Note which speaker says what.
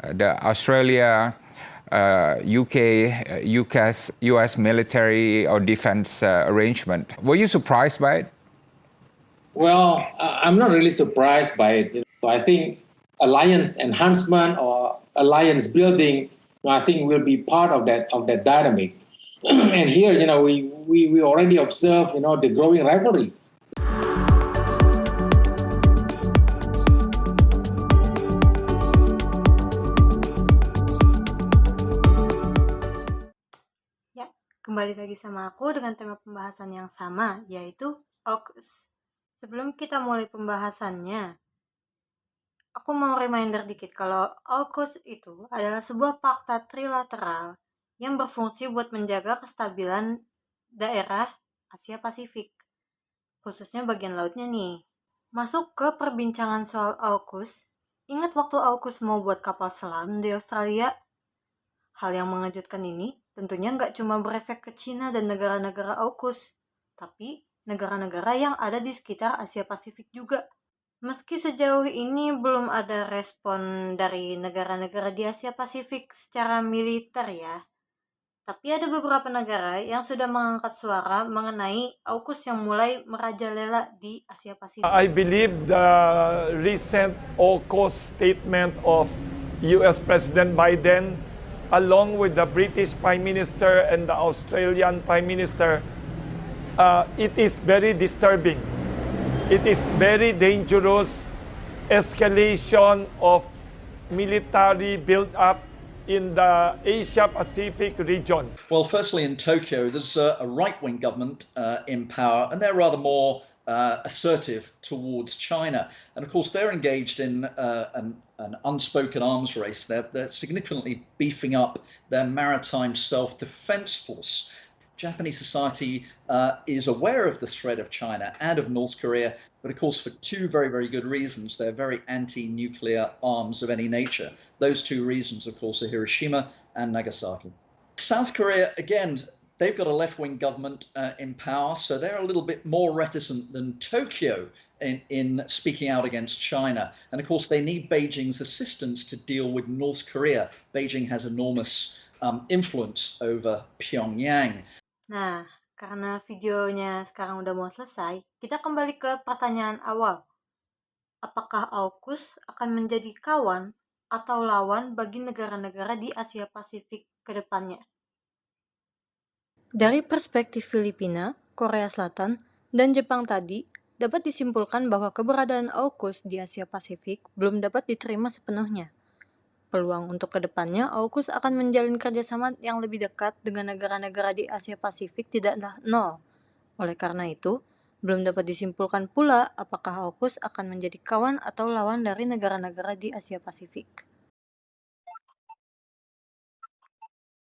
Speaker 1: the Australia, UK, US military or defense arrangement. Were you surprised by it?
Speaker 2: Well, I'm not really surprised by it. I think alliance enhancement or alliance building, I think, will be part of that dynamic. And here, we already observe, the growing rivalry.
Speaker 3: Ya, kembali lagi sama aku dengan tema pembahasan yang sama, yaitu AUKUS. Sebelum kita mulai pembahasannya, aku mau reminder dikit kalau AUKUS itu adalah sebuah fakta trilateral yang berfungsi buat menjaga kestabilan daerah Asia Pasifik, khususnya bagian lautnya nih. Masuk ke perbincangan soal AUKUS, ingat waktu AUKUS mau buat kapal selam di Australia? Hal yang mengejutkan ini tentunya nggak cuma berefek ke Cina dan negara-negara AUKUS, tapi negara-negara yang ada di sekitar Asia Pasifik juga. Meski sejauh ini belum ada respon dari negara-negara di Asia Pasifik secara militer ya, tapi ada beberapa negara yang sudah mengangkat suara mengenai AUKUS yang mulai merajalela di Asia Pasifik.
Speaker 4: I believe the recent AUKUS statement of US President Biden, along with the British Prime Minister and the Australian Prime Minister, it is very disturbing. It is very dangerous escalation of military build-up in the Asia-Pacific region.
Speaker 5: Well, firstly, in Tokyo, there's a right-wing government in power, and they're rather more assertive towards China. And of course, they're engaged in an unspoken arms race. They're significantly beefing up their maritime self-defense force. Japanese society is aware of the threat of China and of North Korea, but of course for two very, very good reasons. They're very anti-nuclear arms of any nature. Those two reasons, of course, are Hiroshima and Nagasaki. South Korea, again, they've got a left-wing government in power, so they're a little bit more reticent than Tokyo in speaking out against China. And of course, they need Beijing's assistance to deal with North Korea. Beijing has enormous influence over Pyongyang.
Speaker 3: Nah, karena videonya sekarang udah mau selesai, kita kembali ke pertanyaan awal. Apakah AUKUS akan menjadi kawan atau lawan bagi negara-negara di Asia Pasifik ke depannya? Dari perspektif Filipina, Korea Selatan, dan Jepang tadi, dapat disimpulkan bahwa keberadaan AUKUS di Asia Pasifik belum dapat diterima sepenuhnya. Peluang untuk kedepannya, AUKUS akan menjalin kerjasama yang lebih dekat dengan negara-negara di Asia Pasifik tidaklah nol. Oleh karena itu, belum dapat disimpulkan pula apakah AUKUS akan menjadi kawan atau lawan dari negara-negara di Asia Pasifik.